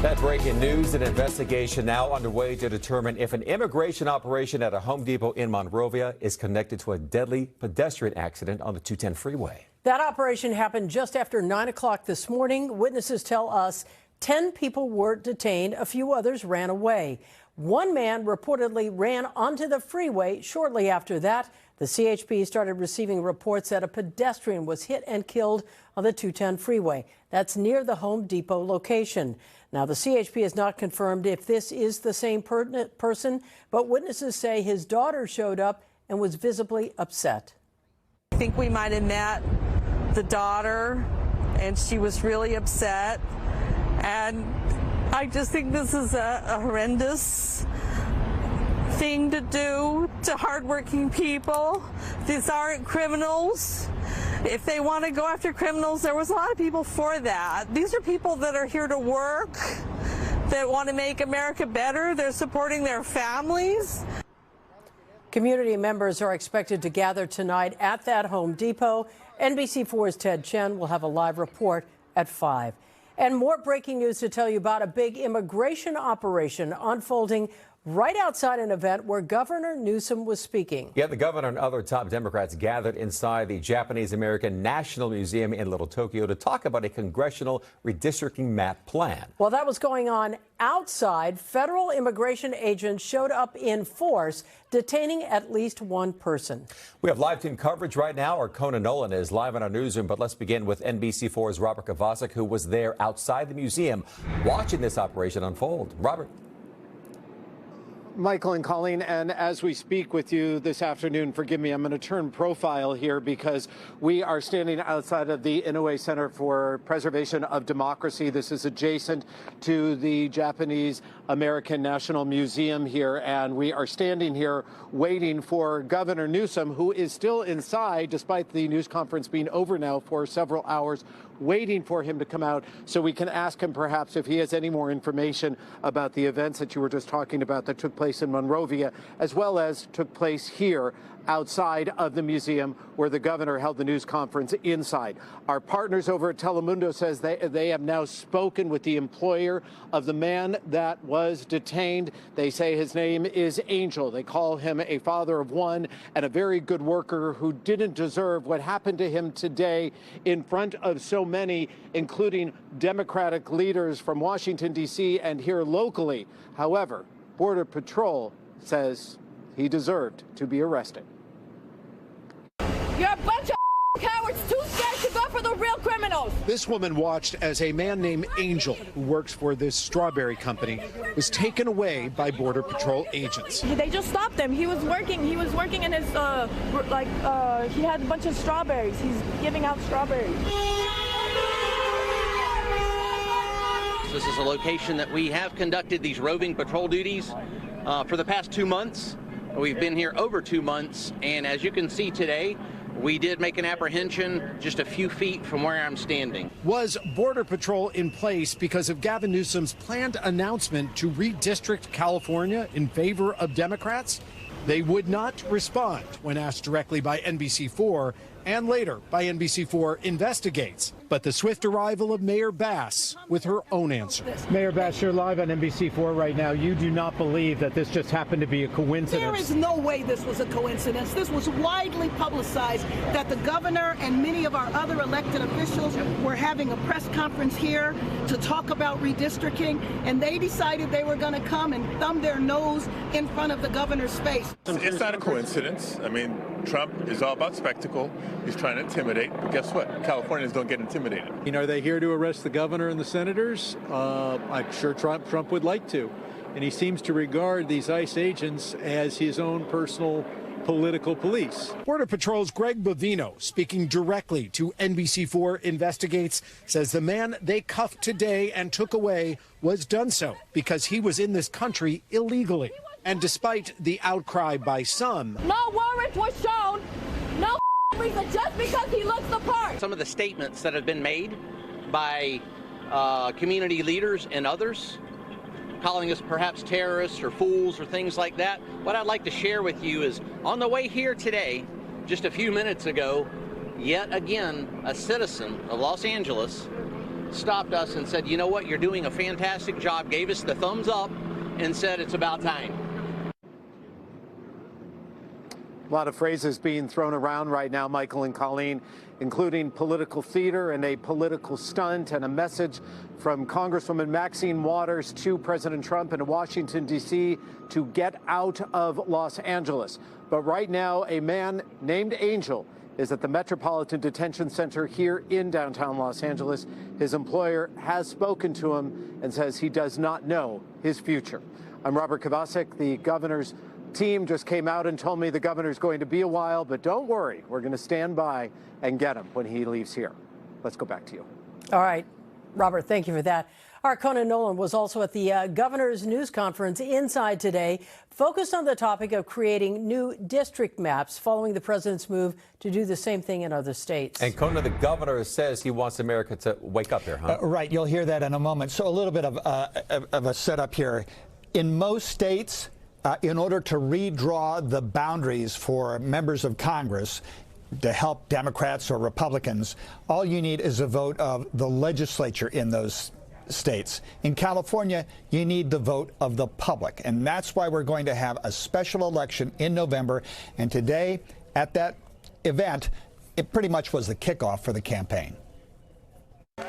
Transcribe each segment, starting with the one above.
That breaking news, an investigation now underway to determine if an immigration operation at a Home Depot in Monrovia is connected to a deadly pedestrian accident on the 210 freeway. That operation happened just after 9 o'clock this morning. Witnesses tell us 10 people were detained. A few others ran away. One man reportedly ran onto the freeway shortly after that. The CHP started receiving reports that a pedestrian was hit and killed on the 210 freeway. That's near the Home Depot location. Now, the CHP has not confirmed if this is the same person, but witnesses say his daughter showed up and was visibly upset. I think we might have met the daughter, and she was really upset. And I just think this is a horrendous thing to do to hardworking people. These aren't criminals. If they want to go after criminals, there was a lot of people for that. These are people that are here to work, that want to make America better. They're supporting their families. Community members are expected to gather tonight at that Home Depot. NBC4's Ted Chen will have a live report at 5. And more breaking news to tell you about a big immigration operation unfolding right outside an event where Governor Newsom was speaking. Yeah, the governor and other top Democrats gathered inside the Japanese-American National Museum in Little Tokyo to talk about a congressional redistricting map plan. While that was going on outside, federal immigration agents showed up in force, detaining at least one person. We have live team coverage right now. Our Conan Nolan is live in our newsroom, but let's begin with NBC4's Robert Kovacic, who was there outside the museum watching this operation unfold. Robert. Michael and Colleen, and as we speak with you this afternoon, forgive me, I'm going to turn profile here because we are standing outside of the Inoue Center for Preservation of Democracy. This is adjacent to the Japanese American National Museum here, and we are standing here waiting for Governor Newsom, who is still inside, despite the news conference being over now for several hours, waiting for him to come out so we can ask him perhaps if he has any more information about the events that you were just talking about that took place in Monrovia, as well as took place here outside of the museum where the governor held the news conference inside. Our partners over at Telemundo says they have now spoken with the employer of the man that was detained. They say his name is Angel. They call him a father of one and a very good worker who didn't deserve what happened to him today in front of so many, including Democratic leaders from Washington, D.C. and here locally. However, Border Patrol says he deserved to be arrested. You're a bunch of cowards too scared to go for the real criminals. This woman watched as a man named Angel, who works for this strawberry company, was taken away by Border Patrol agents. They just stopped him. He was working in his, he had a bunch of strawberries. He's giving out strawberries. This is a location that we have conducted these roving patrol duties for the past 2 months. We've been here over 2 months, and as you can see today, we did make an apprehension just a few feet from where I'm standing. Was Border Patrol in place because of Gavin Newsom's planned announcement to redistrict California in favor of Democrats? They would not respond when asked directly by NBC4 and later by NBC4 Investigates. But the swift arrival of Mayor Bass with her own answer. Mayor Bass, you're live on NBC4 right now. You do not believe that this just happened to be a coincidence? There is no way this was a coincidence. This was widely publicized that the governor and many of our other elected officials were having a press conference here to talk about redistricting, and they decided they were going to come and thumb their nose in front of the governor's face. It's not a coincidence. I mean, Trump is all about spectacle. He's trying to intimidate. But guess what? Californians don't get intimidated. Are they here to arrest the governor and the senators? I'm sure Trump would like to. And he seems to regard these ICE agents as his own personal political police. Border Patrol's Greg Bovino, speaking directly to NBC4 Investigates, says the man they cuffed today and took away was done so because he was in this country illegally. And despite the outcry by some, No warrant was shown. No reason just because he looks the part. Some of the statements that have been made by community leaders and others, calling us perhaps terrorists or fools or things like that. What I'd like to share with you is on the way here today, just a few minutes ago, yet again, a citizen of Los Angeles stopped us and said, you know what, you're doing a fantastic job, gave us the thumbs up and said it's about time. A lot of phrases being thrown around right now, Michael and Colleen, including political theater and a political stunt, and a message from Congresswoman Maxine Waters to President Trump in Washington, D.C. to get out of Los Angeles. But right now, a man named Angel is at the Metropolitan Detention Center here in downtown Los Angeles. His employer has spoken to him and says he does not know his future. I'm Robert Kovacic. The governor's team just came out and told me the governor's going to be a while, but don't worry, we're going to stand by and get him when he leaves here. Let's go back to you. All right, Robert, thank you for that. Our Conan Nolan was also at the governor's news conference inside today, focused on the topic of creating new district maps following the president's move to do the same thing in other states. And Conan, the governor says he wants America to wake up here, huh? Right, you'll hear that in a moment. So a little bit of a setup here. In most states, in order to redraw the boundaries for members of Congress to help Democrats or Republicans, all you need is a vote of the legislature in those states. In California, you need the vote of the public, and that's why we're going to have a special election in November. And today, at that event, it pretty much was the kickoff for the campaign.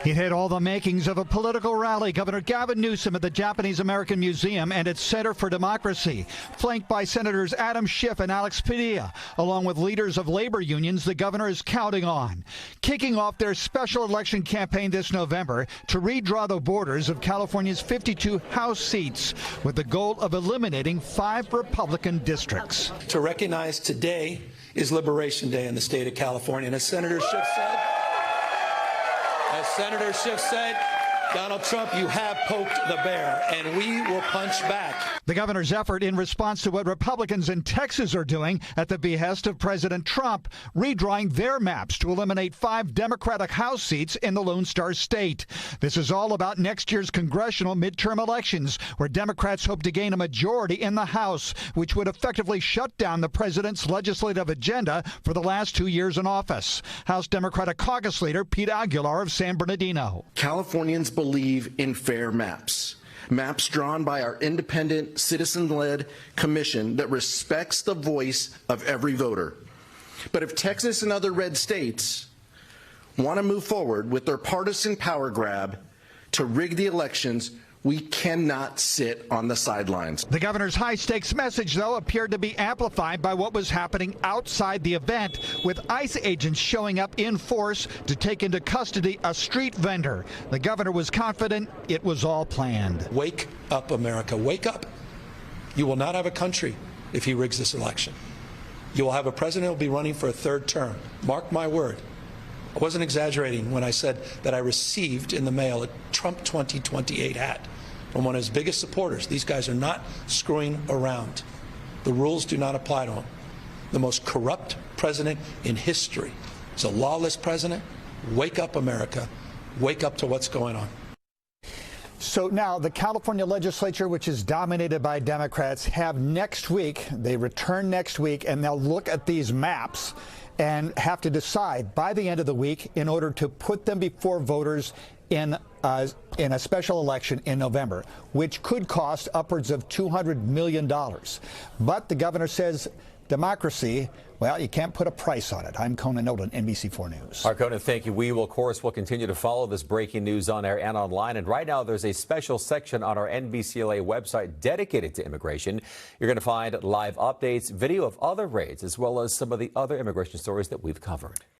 It had all the makings of a political rally. Governor Gavin Newsom at the Japanese-American Museum and its Center for Democracy, flanked by Senators Adam Schiff and Alex Padilla, along with leaders of labor unions the governor is counting on, kicking off their special election campaign this November to redraw the borders of California's 52 House seats with the goal of eliminating 5 Republican districts. To recognize today is Liberation Day in the state of California, and as Senator Schiff said, Donald Trump, you have poked the bear, and we will punch back. The governor's effort in response to what Republicans in Texas are doing at the behest of President Trump, redrawing their maps to eliminate 5 Democratic House seats in the Lone Star State. This is all about next year's congressional midterm elections, where Democrats hope to gain a majority in the House, which would effectively shut down the president's legislative agenda for the last 2 years in office. House Democratic Caucus Leader Pete Aguilar of San Bernardino. Californians believe in fair maps. Maps drawn by our independent, citizen-led commission that respects the voice of every voter. But if Texas and other red states want to move forward with their partisan power grab to rig the elections, we cannot sit on the sidelines. The governor's high-stakes message, though, appeared to be amplified by what was happening outside the event, with ICE agents showing up in force to take into custody a street vendor. The governor was confident it was all planned. Wake up, America. Wake up. You will not have a country if he rigs this election. You will have a president who will be running for a 3rd term. Mark my word. I wasn't exaggerating when I said that I received in the mail a Trump 2028 hat from one of his biggest supporters. These guys are not screwing around. The rules do not apply to him. The most corrupt president in history is a lawless president. Wake up, America. Wake up to what's going on. So now the California legislature, which is dominated by Democrats, have next week, they return next week, and they'll look at these maps and have to decide by the end of the week in order to put them before voters in a special election in November, which could cost upwards of $200 million. But the governor says democracy, well, you can't put a price on it. I'm Conan Nolan, NBC4 News. All right, Conan, thank you. We will, of course, will continue to follow this breaking news on air and online. And right now, there's a special section on our NBCLA website dedicated to immigration. You're going to find live updates, video of other raids, as well as some of the other immigration stories that we've covered.